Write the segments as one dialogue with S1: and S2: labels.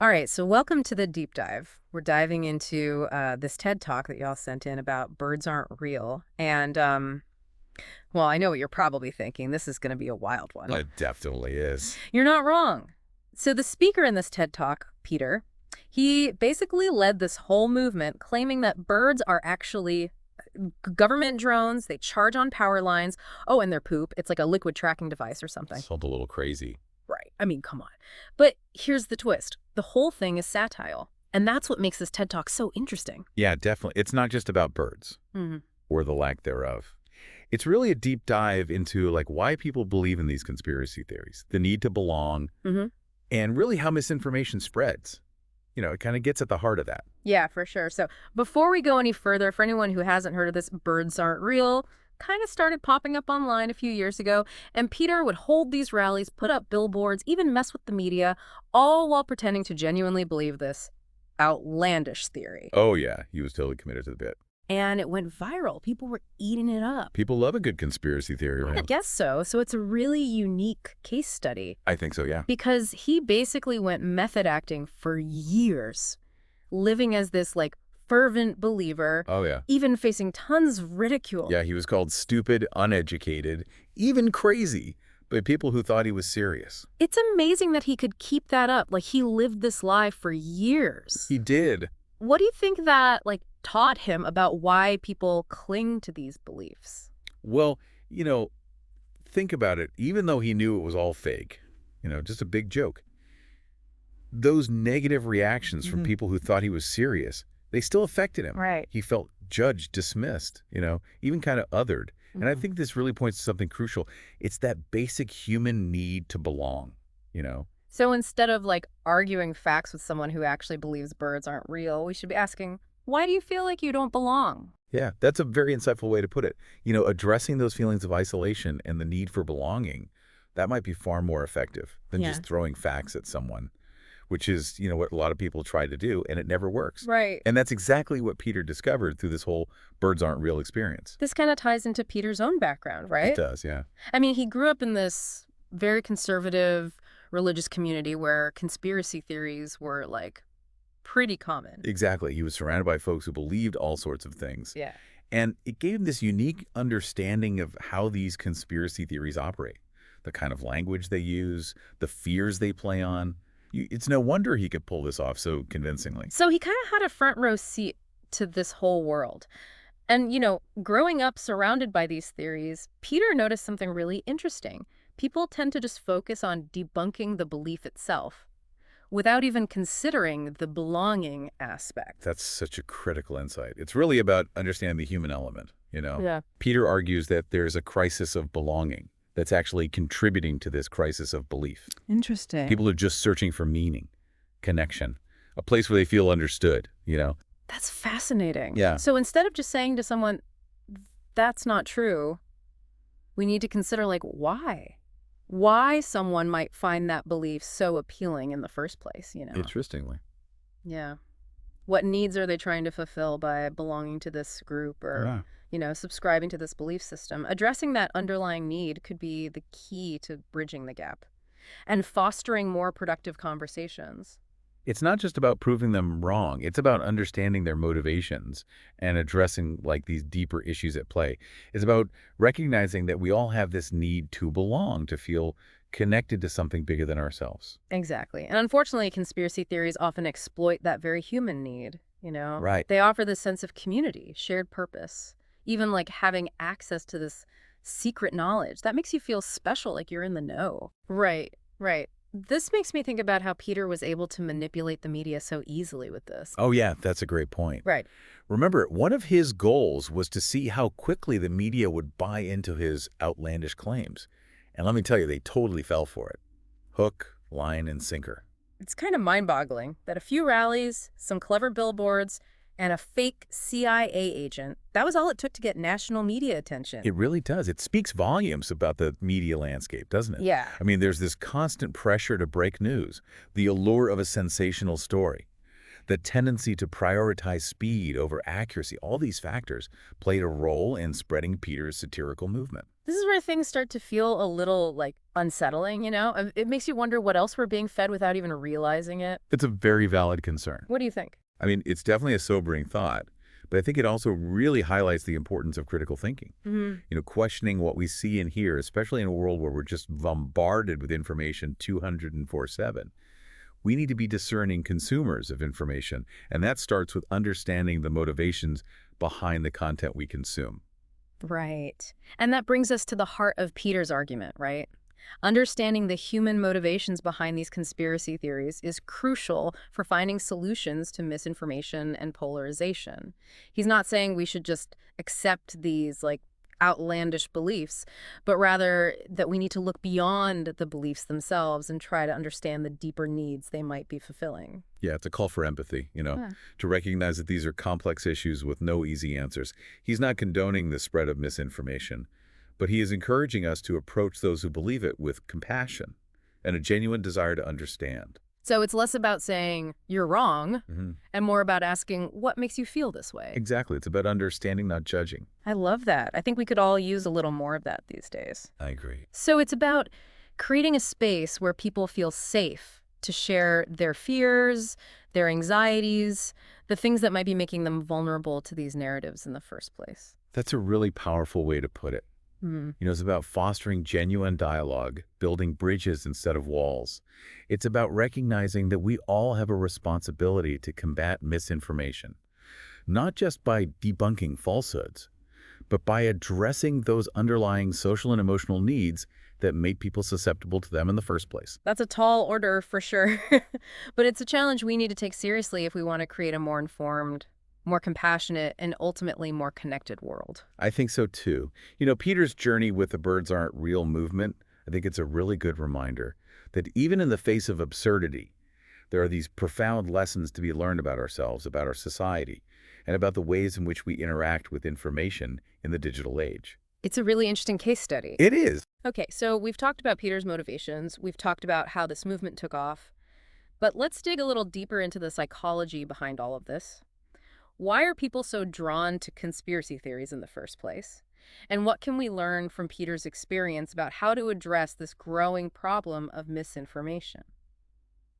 S1: All right, so welcome to the deep dive. We're diving into this TED Talk that y'all sent in about birds aren't real. And, well, I know what you're probably thinking. This is going to be a wild one.
S2: It definitely is.
S1: You're not wrong. So the speaker in this TED Talk, Peter, he basically led this whole movement claiming that birds are actually government drones. They charge on power lines. Oh, and their poop. It's like a liquid tracking device or something.
S2: Sounds a little crazy.
S1: Right. I mean, come on. But here's the twist. The whole thing is satire. And that's what makes this TED Talk so interesting.
S2: Yeah, definitely. It's not just about birds or the lack thereof. It's really a deep dive into like why people believe in these conspiracy theories, the need to belong, and really how misinformation spreads. It kind of gets at the heart of that.
S1: Yeah, for sure. So before we go any further, for anyone who hasn't heard of this, birds aren't real kind of started popping up online a few years ago, and Peter would hold these rallies, put up billboards, even mess with the media, all while pretending to genuinely believe this outlandish theory.
S2: Oh, yeah. He was totally committed to the bit.
S1: And it went viral. People were eating it up.
S2: People love a good conspiracy theory, right?
S1: I guess so. So it's a really unique case study.
S2: I think so, yeah.
S1: Because he basically went method acting for years, living as this, like, fervent believer.
S2: Oh, yeah.
S1: Even facing tons of ridicule.
S2: Yeah, he was called stupid, uneducated, even crazy by people who thought he was serious.
S1: It's amazing that he could keep that up. Like, he lived this lie for years.
S2: He did.
S1: What do you think that, like, taught him about why people cling to these beliefs?
S2: Well, think about it. Even though he knew it was all fake, just a big joke, those negative reactions from people who thought he was serious, they still affected him.
S1: Right.
S2: He felt judged, dismissed, even kind of othered. And I think this really points to something crucial. It's that basic human need to belong,
S1: So instead of, like, arguing facts with someone who actually believes birds aren't real, we should be asking, why do you feel like you don't belong?
S2: Yeah, that's a very insightful way to put it. Addressing those feelings of isolation and the need for belonging, that might be far more effective than just throwing facts at someone, which is, what a lot of people try to do, and it never works.
S1: Right.
S2: And that's exactly what Peter discovered through this whole birds aren't real experience.
S1: This kind of ties into Peter's own background, right?
S2: It does, yeah.
S1: I mean, he grew up in this very conservative religious community where conspiracy theories were, like, pretty common.
S2: Exactly. He was surrounded by folks who believed all sorts of things.
S1: Yeah.
S2: And it gave him this unique understanding of how these conspiracy theories operate, the kind of language they use, the fears they play on. It's no wonder he could pull this off so convincingly.
S1: So he kind of had a front row seat to this whole world. And, growing up surrounded by these theories, Peter noticed something really interesting. People tend to just focus on debunking the belief itself without even considering the belonging aspect.
S2: That's such a critical insight. It's really about understanding the human element,
S1: Yeah.
S2: Peter argues that there's a crisis of belonging that's actually contributing to this crisis of belief.
S1: Interesting.
S2: People are just searching for meaning, connection, a place where they feel understood,
S1: That's fascinating.
S2: Yeah.
S1: So instead of just saying to someone, that's not true, we need to consider, like, why someone might find that belief so appealing in the first place,
S2: Interestingly.
S1: Yeah. What needs are they trying to fulfill by belonging to this group or, subscribing to this belief system? Addressing that underlying need could be the key to bridging the gap and fostering more productive conversations.
S2: It's not just about proving them wrong. It's about understanding their motivations and addressing like these deeper issues at play. It's about recognizing that we all have this need to belong, to feel connected to something bigger than ourselves.
S1: Exactly. And unfortunately, conspiracy theories often exploit that very human need,
S2: Right.
S1: They offer this sense of community, shared purpose, even like having access to this secret knowledge. That makes you feel special, like you're in the know. Right, right. This makes me think about how Peter was able to manipulate the media so easily with this.
S2: Oh, yeah, that's a great point.
S1: Right.
S2: Remember, one of his goals was to see how quickly the media would buy into his outlandish claims. And let me tell you, they totally fell for it. Hook, line, and sinker.
S1: It's kind of mind-boggling that a few rallies, some clever billboards, and a fake CIA agent, that was all it took to get national media attention.
S2: It really does. It speaks volumes about the media landscape, doesn't it?
S1: Yeah.
S2: I mean, there's this constant pressure to break news, the allure of a sensational story, the tendency to prioritize speed over accuracy. All these factors played a role in spreading Peter's satirical movement.
S1: This is where things start to feel a little, like, unsettling, you know? It makes you wonder what else we're being fed without even realizing it.
S2: It's a very valid concern.
S1: What do you think?
S2: I mean, it's definitely a sobering thought, but I think it also really highlights the importance of critical thinking. Questioning what we see and hear, especially in a world where we're just bombarded with information 204/7. We need to be discerning consumers of information, and that starts with understanding the motivations behind the content we consume.
S1: Right. And that brings us to the heart of Peter's argument, right? Understanding the human motivations behind these conspiracy theories is crucial for finding solutions to misinformation and polarization. He's not saying we should just accept these, like, outlandish beliefs, but rather that we need to look beyond the beliefs themselves and try to understand the deeper needs they might be fulfilling.
S2: Yeah, it's a call for empathy,
S1: Yeah.
S2: to recognize that these are complex issues with no easy answers. He's not condoning the spread of misinformation, but he is encouraging us to approach those who believe it with compassion and a genuine desire to understand.
S1: So it's less about saying you're wrong and more about asking what makes you feel this way.
S2: Exactly. It's about understanding, not judging.
S1: I love that. I think we could all use a little more of that these days.
S2: I agree.
S1: So it's about creating a space where people feel safe to share their fears, their anxieties, the things that might be making them vulnerable to these narratives in the first place.
S2: That's a really powerful way to put it. It's about fostering genuine dialogue, building bridges instead of walls. It's about recognizing that we all have a responsibility to combat misinformation, not just by debunking falsehoods, but by addressing those underlying social and emotional needs that make people susceptible to them in the first place.
S1: That's a tall order for sure, but it's a challenge we need to take seriously if we want to create a more informed, more compassionate, and ultimately more connected world.
S2: I think so too. Peter's journey with the birds aren't real movement, I think it's a really good reminder that even in the face of absurdity, there are these profound lessons to be learned about ourselves, about our society, and about the ways in which we interact with information in the digital age.
S1: It's a really interesting case study.
S2: It is.
S1: Okay, so we've talked about Peter's motivations. We've talked about how this movement took off. But let's dig a little deeper into the psychology behind all of this. Why are people so drawn to conspiracy theories in the first place? And what can we learn from Peter's experience about how to address this growing problem of misinformation?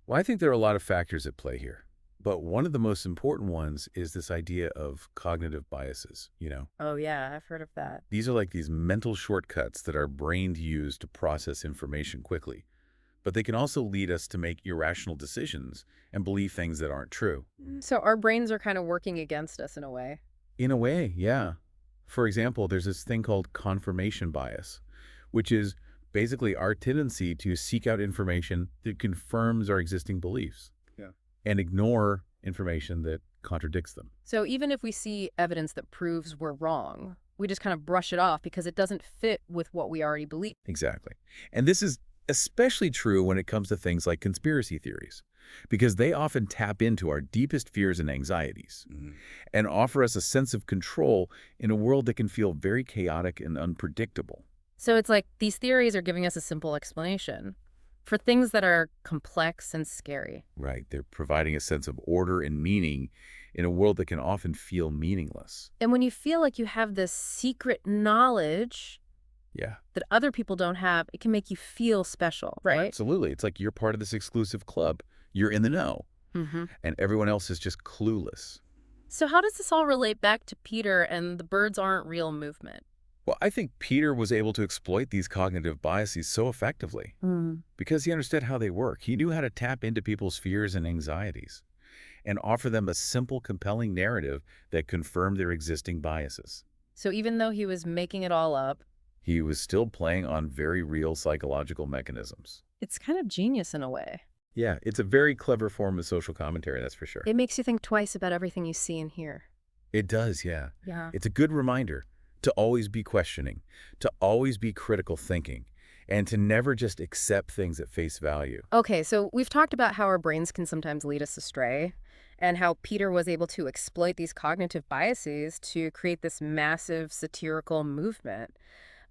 S2: Well, I think there are a lot of factors at play here. But one of the most important ones is this idea of cognitive biases.
S1: Oh, yeah, I've heard of that.
S2: These are like these mental shortcuts that our brains use to process information quickly. But they can also lead us to make irrational decisions and believe things that aren't true.
S1: So our brains are kind of working against us in a way.
S2: In a way, yeah. For example, there's this thing called confirmation bias, which is basically our tendency to seek out information that confirms our existing beliefs. Yeah. And ignore information that contradicts them.
S1: So even if we see evidence that proves we're wrong, we just kind of brush it off because it doesn't fit with what we already believe.
S2: Exactly. And this is especially true when it comes to things like conspiracy theories, because they often tap into our deepest fears and anxieties and offer us a sense of control in a world that can feel very chaotic and unpredictable.
S1: So it's like these theories are giving us a simple explanation for things that are complex and scary.
S2: Right. They're providing a sense of order and meaning in a world that can often feel meaningless.
S1: And when you feel like you have this secret knowledge
S2: Yeah.
S1: that other people don't have, it can make you feel special, right?
S2: Absolutely. It's like you're part of this exclusive club. You're in the know, and everyone else is just clueless.
S1: So how does this all relate back to Peter and the birds aren't real movement?
S2: Well, I think Peter was able to exploit these cognitive biases so effectively because he understood how they work. He knew how to tap into people's fears and anxieties and offer them a simple, compelling narrative that confirmed their existing biases.
S1: So even though he was making it all up,
S2: He was still playing on very real psychological mechanisms.
S1: it's kind of genius in a way.
S2: Yeah, it's a very clever form of social commentary, that's for sure.
S1: It makes you think twice about everything you see and hear.
S2: It does, yeah.
S1: Yeah.
S2: It's a good reminder to always be questioning, to always be critical thinking, and to never just accept things at face value.
S1: Okay, so we've talked about how our brains can sometimes lead us astray and how Peter was able to exploit these cognitive biases to create this massive satirical movement.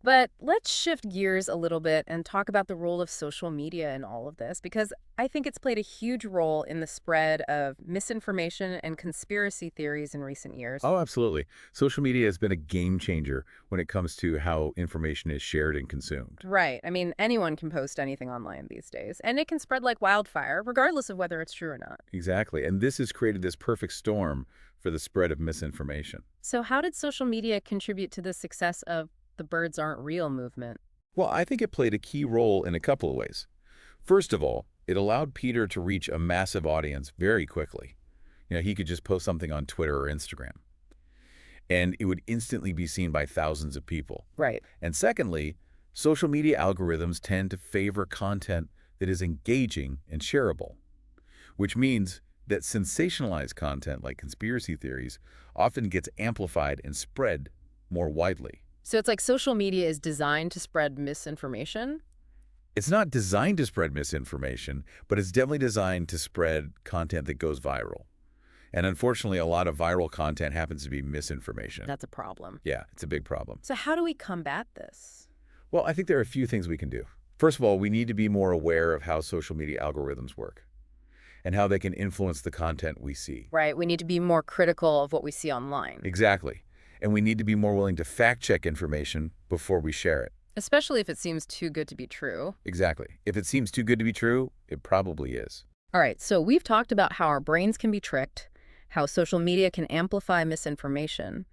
S1: But let's shift gears a little bit and talk about the role of social media in all of this, because I think it's played a huge role in the spread of misinformation and conspiracy theories in recent years.
S2: Oh, absolutely. Social media has been a game changer when it comes to how information is shared and consumed.
S1: Right. I mean, anyone can post anything online these days, and it can spread like wildfire, regardless of whether it's true or not.
S2: Exactly. And this has created this perfect storm for the spread of misinformation.
S1: So, how did social media contribute to the success of the birds aren't real movement?
S2: Well, I think it played a key role in a couple of ways. First of all, it allowed Peter to reach a massive audience very quickly. He could just post something on Twitter or Instagram, and it would instantly be seen by thousands of people.
S1: Right.
S2: And secondly, social media algorithms tend to favor content that is engaging and shareable, which means that sensationalized content like conspiracy theories often gets amplified and spread more widely.
S1: So, it's like social media is designed to spread misinformation?
S2: It's not designed to spread misinformation, but it's definitely designed to spread content that goes viral. And unfortunately, a lot of viral content happens to be misinformation.
S1: That's a problem.
S2: Yeah, it's a big problem.
S1: So, how do we combat this?
S2: Well, I think there are a few things we can do. First of all, we need to be more aware of how social media algorithms work and how they can influence the content we see.
S1: Right. We need to be more critical of what we see online,
S2: Exactly. And we need to be more willing to fact-check information before we share it.
S1: especially if it seems too good to be true.
S2: Exactly. If it seems too good to be true, it probably is.
S1: All right. So, we've talked about how our brains can be tricked, how social media can amplify misinformation.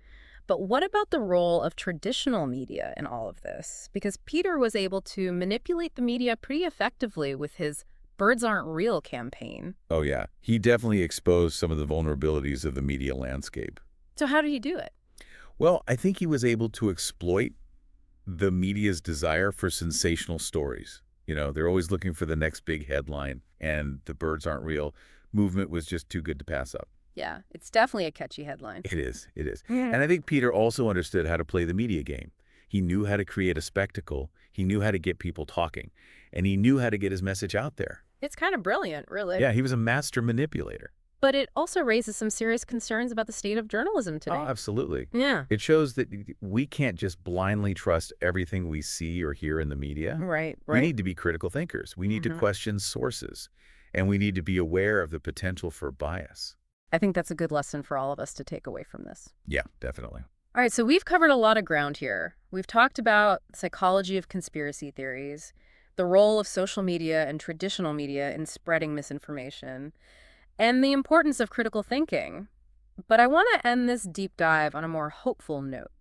S1: But what about the role of traditional media in all of this? Because Peter was able to manipulate the media pretty effectively with his Birds Aren't Real campaign.
S2: Oh, yeah. He definitely exposed some of the vulnerabilities of the media landscape.
S1: So, how did he do it?
S2: Well, I think he was able to exploit the media's desire for sensational stories. They're always looking for the next big headline, and the birds aren't real movement was just too good to pass up.
S1: Yeah, it's definitely a catchy headline.
S2: It is. It is.
S1: Yeah.
S2: And I think Peter also understood how to play the media game. He knew how to create a spectacle. He knew how to get people talking. And he knew how to get his message out there.
S1: It's kind of brilliant, really.
S2: Yeah, he was a master manipulator.
S1: But it also raises some serious concerns about the state of journalism today.
S2: Oh, absolutely.
S1: Yeah.
S2: It shows that we can't just blindly trust everything we see or hear in the media.
S1: Right,
S2: We
S1: right.
S2: need to be critical thinkers. We need to question sources. And we need to be aware of the potential for bias.
S1: I think that's a good lesson for all of us to take away from this.
S2: Yeah, definitely.
S1: All right, so we've covered a lot of ground here. We've talked about the psychology of conspiracy theories, the role of social media and traditional media in spreading misinformation, and the importance of critical thinking. But I want to end this deep dive on a more hopeful note.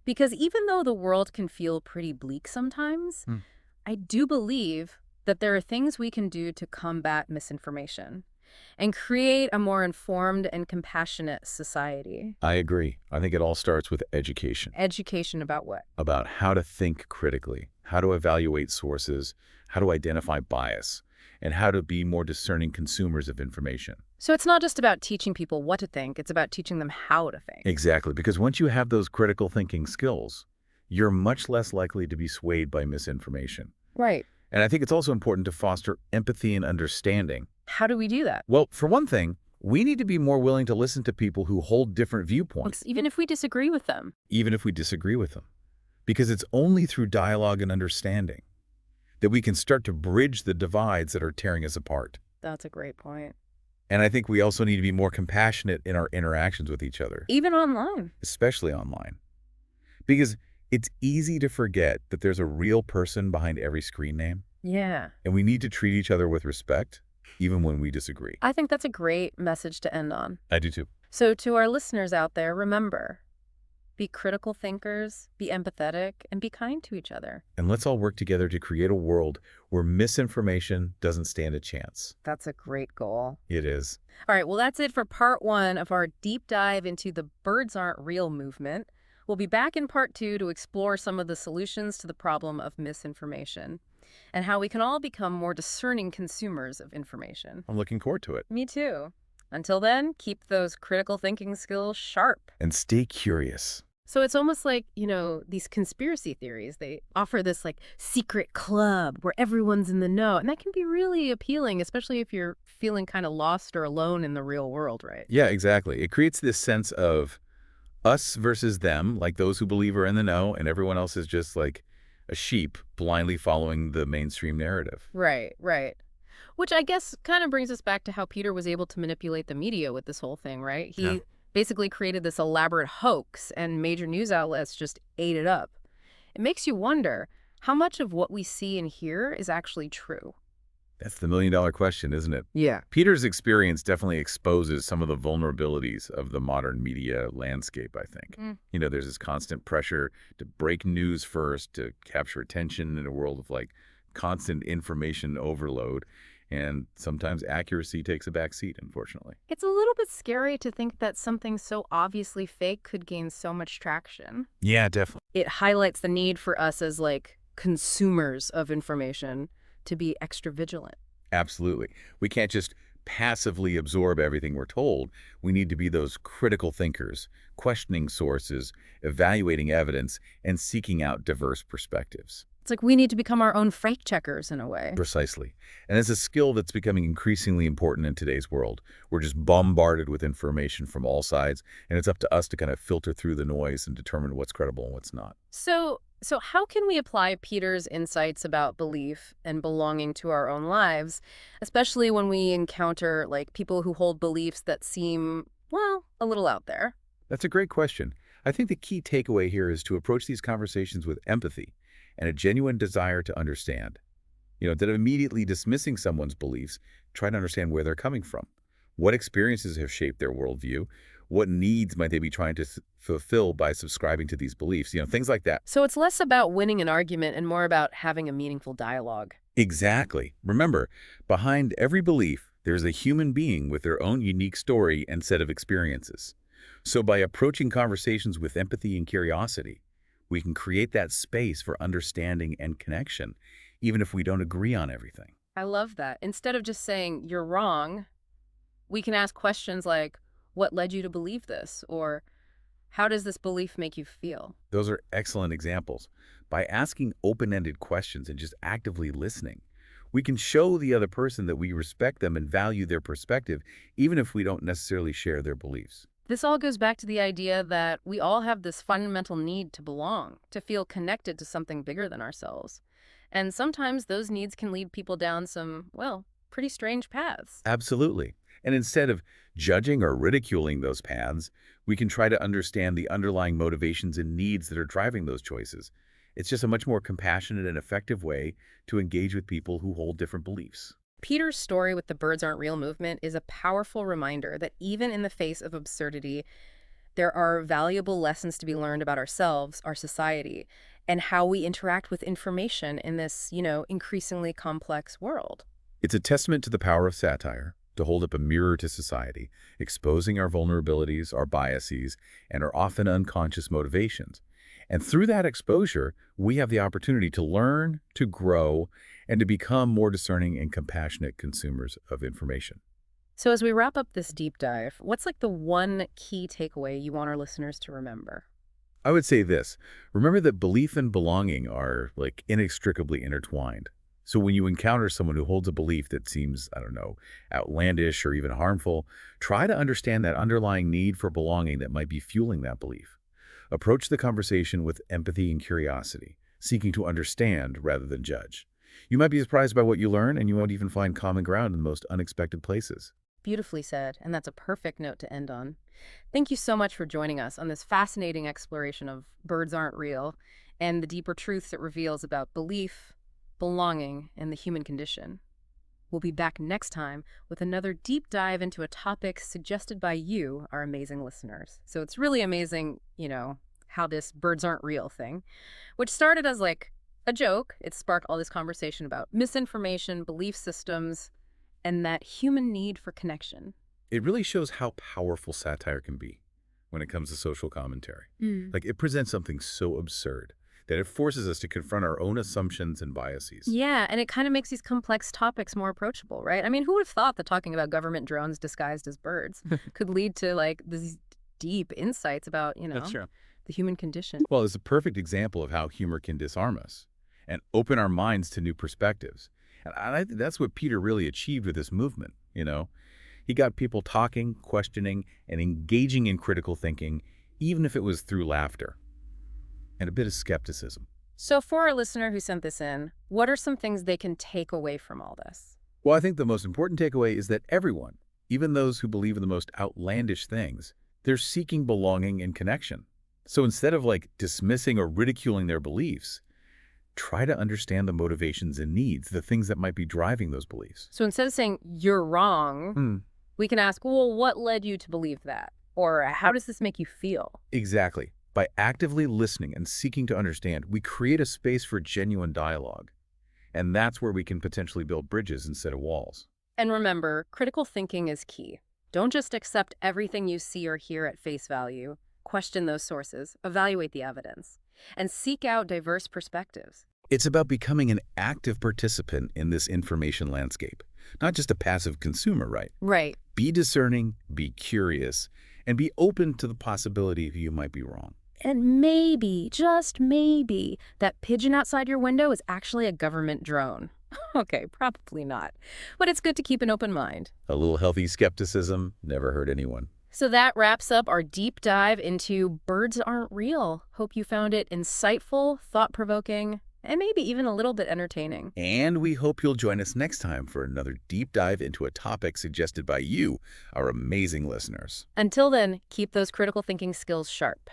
S1: Because even though the world can feel pretty bleak sometimes,
S2: Hmm.
S1: I do believe that there are things we can do to combat misinformation and create a more informed and compassionate society.
S2: I agree. I think it all starts with education.
S1: Education about what?
S2: About how to think critically, how to evaluate sources, how to identify bias, and how to be more discerning consumers of information.
S1: So it's not just about teaching people what to think, it's about teaching them how to think.
S2: Exactly, because once you have those critical thinking skills, you're much less likely to be swayed by misinformation.
S1: Right.
S2: And I think it's also important to foster empathy and understanding.
S1: How do we do that?
S2: Well, for one thing, we need to be more willing to listen to people who hold different viewpoints,
S1: Even if we disagree with them.
S2: even if we disagree with them. Because it's only through dialogue and understanding that we can start to bridge the divides that are tearing us apart.
S1: That's a great point.
S2: And I think we also need to be more compassionate in our interactions with each other,
S1: Even online.
S2: especially online. Because it's easy to forget that there's a real person behind every screen name,
S1: Yeah.
S2: and we need to treat each other with respect, even when we disagree.
S1: I think that's a great message to end on.
S2: I do too.
S1: So to our listeners out there, remember, be critical thinkers, be empathetic, and be kind to each other.
S2: And let's all work together to create a world where misinformation doesn't stand a chance.
S1: That's a great goal.
S2: It is.
S1: All right, well, that's it for part 1 of our deep dive into the Birds Aren't Real movement. We'll be back in part 2 to explore some of the solutions to the problem of misinformation and how we can all become more discerning consumers of information.
S2: I'm looking forward to it.
S1: Me too. Until then, keep those critical thinking skills sharp.
S2: And stay curious.
S1: So it's almost like, these conspiracy theories, they offer this secret club where everyone's in the know. And that can be really appealing, especially if you're feeling kind of lost or alone in the real world, right?
S2: Yeah, exactly. It creates this sense of Us versus them, like those who believe are in the know, and everyone else is just like a sheep blindly following the mainstream narrative.
S1: Right, right. Which I guess kind of brings us back to how Peter was able to manipulate the media with this whole thing, right?
S2: Yeah.
S1: He basically created this elaborate hoax, and major news outlets just ate it up. It makes you wonder how much of what we see and hear is actually true.
S2: That's the million-dollar question, isn't it?
S1: Yeah.
S2: Peter's experience definitely exposes some of the vulnerabilities of the modern media landscape, I think.
S1: Mm.
S2: There's this constant pressure to break news first, to capture attention in a world of like constant information overload. And sometimes accuracy takes a back seat, unfortunately.
S1: It's a little bit scary to think that something so obviously fake could gain so much traction.
S2: Yeah, definitely.
S1: It highlights the need for us as, like, consumers of information to be extra vigilant.
S2: Absolutely. We can't just passively absorb everything we're told. We need to be those critical thinkers, questioning sources, evaluating evidence, and seeking out diverse perspectives.
S1: It's like we need to become our own fact checkers in a way.
S2: Precisely. And it's a skill that's becoming increasingly important in today's world. We're just bombarded with information from all sides, and it's up to us to kind of filter through the noise and determine what's credible and what's not.
S1: So how can we apply Peter's insights about belief and belonging to our own lives, especially when we encounter, like, people who hold beliefs that seem, well, a little out there?
S2: That's a great question. I think the key takeaway here is to approach these conversations with empathy and a genuine desire to understand. Instead of immediately dismissing someone's beliefs, try to understand where they're coming from. What experiences have shaped their worldview? What needs might they be trying to fulfill by subscribing to these beliefs? Things like that.
S1: So it's less about winning an argument and more about having a meaningful dialogue.
S2: Exactly. Remember, behind every belief, there's a human being with their own unique story and set of experiences. So by approaching conversations with empathy and curiosity, we can create that space for understanding and connection, even if we don't agree on everything.
S1: I love that. Instead of just saying, you're wrong, we can ask questions like, what led you to believe this? Or how does this belief make you feel?
S2: Those are excellent examples. By asking open-ended questions and just actively listening, we can show the other person that we respect them and value their perspective, even if we don't necessarily share their beliefs.
S1: This all goes back to the idea that we all have this fundamental need to belong, to feel connected to something bigger than ourselves. And sometimes those needs can lead people down some, well, pretty strange paths.
S2: Absolutely. And instead of judging or ridiculing those paths, we can try to understand the underlying motivations and needs that are driving those choices. It's just a much more compassionate and effective way to engage with people who hold different beliefs.
S1: Peter's story with the Birds Aren't Real movement is a powerful reminder that even in the face of absurdity, there are valuable lessons to be learned about ourselves, our society, and how we interact with information in this, increasingly complex world.
S2: It's a testament to the power of satire to hold up a mirror to society, exposing our vulnerabilities, our biases, and our often unconscious motivations. And through that exposure, we have the opportunity to learn, to grow, and to become more discerning and compassionate consumers of information.
S1: So as we wrap up this deep dive, what's like the one key takeaway you want our listeners to remember?
S2: I would say this. Remember that belief and belonging are like inextricably intertwined. So when you encounter someone who holds a belief that seems, I don't know, outlandish or even harmful, try to understand that underlying need for belonging that might be fueling that belief. Approach the conversation with empathy and curiosity, seeking to understand rather than judge. You might be surprised by what you learn, and you won't even find common ground in the most unexpected places.
S1: Beautifully said, and that's a perfect note to end on. Thank you so much for joining us on this fascinating exploration of Birds Aren't Real and the deeper truths it reveals about belief, belonging, and the human condition. We'll be back next time with another deep dive into a topic suggested by you, our amazing listeners. So it's really amazing, how this birds aren't real thing, which started as like a joke, it sparked all this conversation about misinformation, belief systems, and that human need for connection.
S2: It really shows how powerful satire can be when it comes to social commentary. Like, it presents something so absurd that it forces us to confront our own assumptions and biases.
S1: Yeah, and it kind of makes these complex topics more approachable, right? I mean, who would have thought that talking about government drones disguised as birds could lead to like these deep insights about,
S2: That's true.
S1: the human condition?
S2: Well, it's a perfect example of how humor can disarm us and open our minds to new perspectives. And I think that's what Peter really achieved with this movement. He got people talking, questioning, and engaging in critical thinking, even if it was through laughter and a bit of skepticism.
S1: So for our listener who sent this in, what are some things they can take away from all this?
S2: Well, I think the most important takeaway is that everyone, even those who believe in the most outlandish things, they're seeking belonging and connection. So instead of dismissing or ridiculing their beliefs, try to understand the motivations and needs, the things that might be driving those beliefs.
S1: So instead of saying, you're wrong, we can ask, well, what led you to believe that? Or how does this make you feel?
S2: Exactly. By actively listening and seeking to understand, we create a space for genuine dialogue. And that's where we can potentially build bridges instead of walls.
S1: And remember, critical thinking is key. Don't just accept everything you see or hear at face value. Question those sources, evaluate the evidence, and seek out diverse perspectives.
S2: It's about becoming an active participant in this information landscape, not just a passive consumer, right?
S1: Right.
S2: Be discerning, be curious, and be open to the possibility that you might be wrong.
S1: And maybe, just maybe, that pigeon outside your window is actually a government drone. Okay, probably not. But it's good to keep an open mind.
S2: A little healthy skepticism never hurt anyone.
S1: So that wraps up our deep dive into birds aren't real. Hope you found it insightful, thought-provoking, and maybe even a little bit entertaining.
S2: And we hope you'll join us next time for another deep dive into a topic suggested by you, our amazing listeners.
S1: Until then, keep those critical thinking skills sharp.